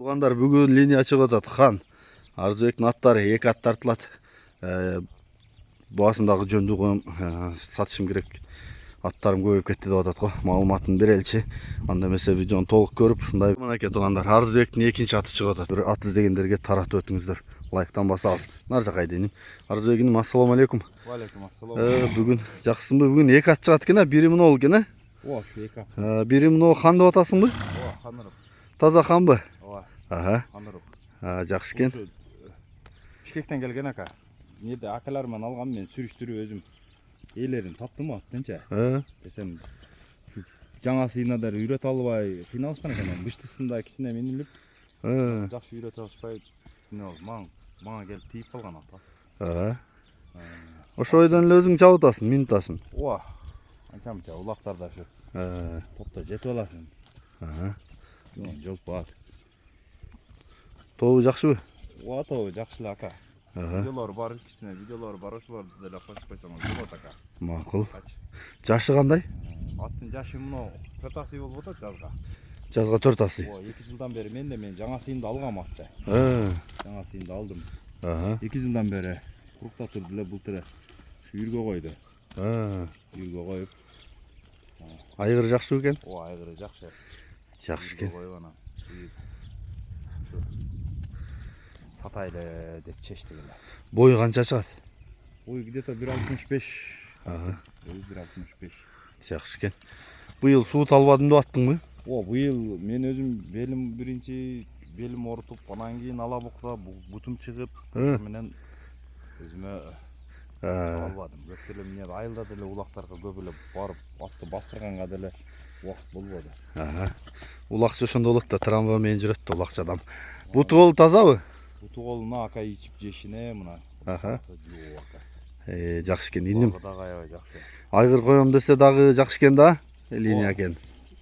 Туғандар бүгін линия шығып жатат. Хан Арзыбектің аттары екі ат тартылады. Басындағы жөнді қойым сатышым керек. Аттарым көбейіп кетті деп жатат қой. Маалыматын берелші. Анда эмесе видеоны толық көріп, ушундай мынакей туғандар Арзыбектің екінші аты шығып жатат. Бір ат іздегендерге таратып өтіңіздер. Лайктан басабыз. Нар жаққа дейін. Арзыбегім, ассаламу алейкум. Ва алейкум ассалам. Бүгін жақсысың ба? Бүгін екі ат шығат екен, бири мынау екен, О, екі ат. Бири мынау хан деп атасың ба? О, ханырып. Таза хан ба? О, Аха. ханырып. Жақсы екен. Бишкектен келген ака. Неде акаларыман алгам, мен сүрүштүрүп өзүм ээлерин таптым аттынча. Десем жаңа сыйнадар үйрөтө албай кыйналышкан экен. Быштысында кичине минилип, жакшы үйрөтө алышпай, мага келип тийип калган ата. Ошо ойдон эле өзүң жабытасың, минутасың. О, анча-мынча улактарда ушу топто жетип аласың. Жолпу ат. Тобу жакшыбы? О, тобу жакшы эле ака. Видеолор бар, кичине видеолор бар, ошолорду деле кошуп койсоңуз болот ака. Макул. Жашы кандай? Аттын жашы мына 4 асый болуп атат жазга. Жазга 4 асый. О, 2 жылдан бери мен жаңа сыйынды алгам атты. Жаңа сыйынды алдым. 2 жылдан бери курукта турду эле былтыр үйргө койду. Үйргө коюп. Айгыр жакшы экен? О, айгыры жакшы. Жакшы экен. Сатайлы деп чечтик эле. Бою канча чыгат? Бою где-то 1.65. Бою 1.65. Жакшы экен. Быйыл суут албадым деп аттыңбы? О, быйыл мен өзүм биринчи белим орутуп, анан кийин алабукта бутум чыгып, менен өзүмө албадым. Көп деле эмне айылда деле улактарга көп эле барып, атты бастырганга деле убакыт болбоду. Улакчы ошондо болот да, трамвай менен жүрөт да улакчы адам. Буту кол тазабы? Буту колуна ака ичип жешине мына. Жакшы экен, иним. Дагы аябай жакшы. Айгыр коем десе дагы жакшы экен да, линия экен.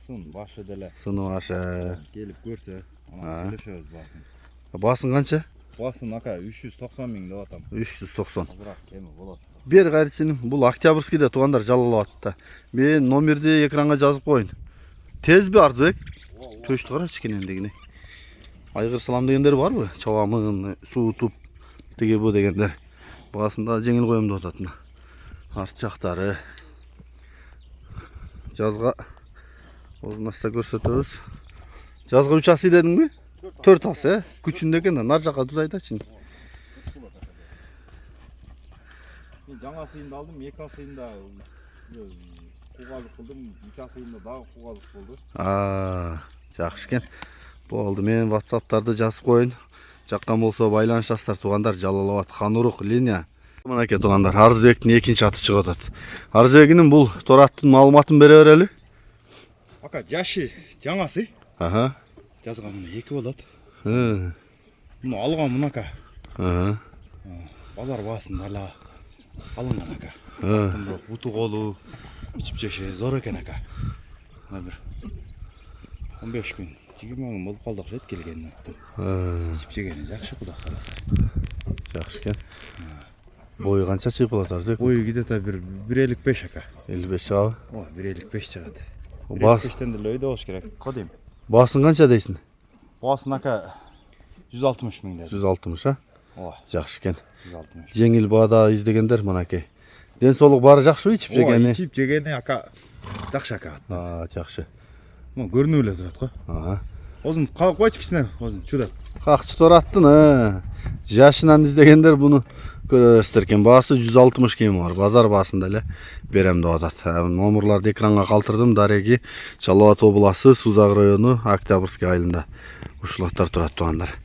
Сын башы деле. Сыны башы. Келип көрсө, анан сүйлөшөбүз басын. Басын канча? Басын ака 390 миң деп атам. 390. Азыраак кеми болот. Бер кайрычынын, бул Октябрьскийде тугандар жалалап атты. Мен номерди экранга жазып коюн. Тезби Арзыбек? Төштү карачы кенендегине. Айгыр салам дегендер барбы? Чабамын, суутуп, деге бу дегендер. Басында жеңил коем деп атат. Арт жактары. Жазга орнаса көрсөтөбүз. Жазга 3 асый дедиңби? 4 асы, күчүндө экен да, нар жакка туз айтачы. Мен жаңа сыйынды алдым, 2 асыйында кугазык кылдым, 3 асыйында дагы кугазык болду. Жакшы экен. Болду, мен WhatsApp'тарды жазып коюн. Жаккан болсо байланышасыздар тугандар, Жалалабад Ханырук линия. Мынакей тугандар, Арзыбектин экинчи аты чыгып атат. Арзыбегинин бул тор аттын маалыматын бере берели. Ака жашы жаңасы. Жазган мына 2 болот. Муну алган мынака. Базар баасында ала алынган ака. Буту колу ичип жеше зор экен ака. Мына бир 15 күн, 20 миң болуп калды окшойт келген аттын. Ичип жегени жакшы, Кудай кааласа. Жакшы экен. Бою канча чыгып калат Арзыбек? Бою где-то 1.55 ака. 55 чыгабы? О, 1.55 чыгат. 1.55тен деле өйдө болуш керек. Кодим. Басын канча дейсиң? Басын ака 160 миң дер. 160, О, жакшы экен. 160. Жеңил баада издегендер мынакей. Ден соолук баары жакшыбы, ичип жегени? Ичип жегени ака жакшы ака. Жакшы. Мына көрүнүп эле турат го. Озун кагып койчу кичине, озун чудап. Какчы тор аттын, жашынан издегендер буну көрөсүздөр экен. Баасы 160 кем бар. Базар баасында эле берем деп атат. Номерларды экранга калтырдым. Дареги, Жалалабад областы, Сузак району, Октябрьский айылында. Ушулаттар турат тугандар.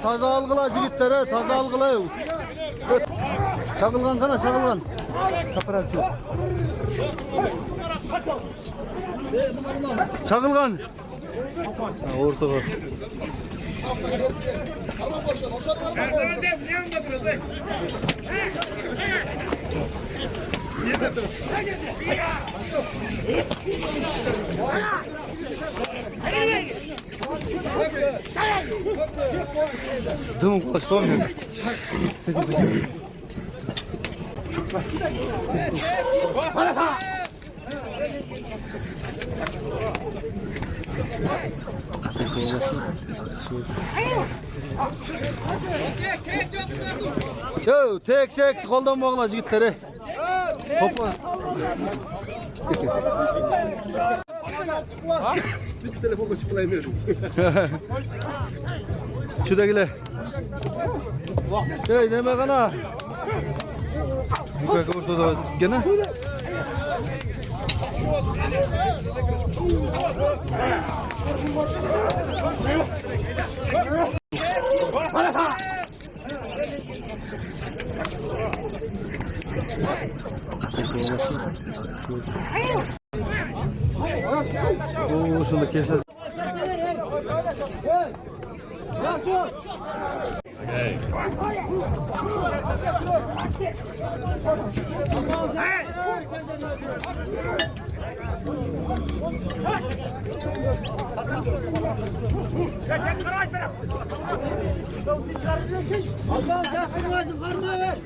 Таза алгыла жигиттер, таза алгыла. Чагылган кана, чагылган. Капырачы. Чагылган. Ортого. Дым кылыш тон. Yo, tek koldan bağla jigitleri. Hoppa. Bir telefonla çıkılayım. Şuradakile. Hey, neme kana? Yukarı ortada gene. Oo, şunu keser. Allah'ım sen kırmazsın, karma ver.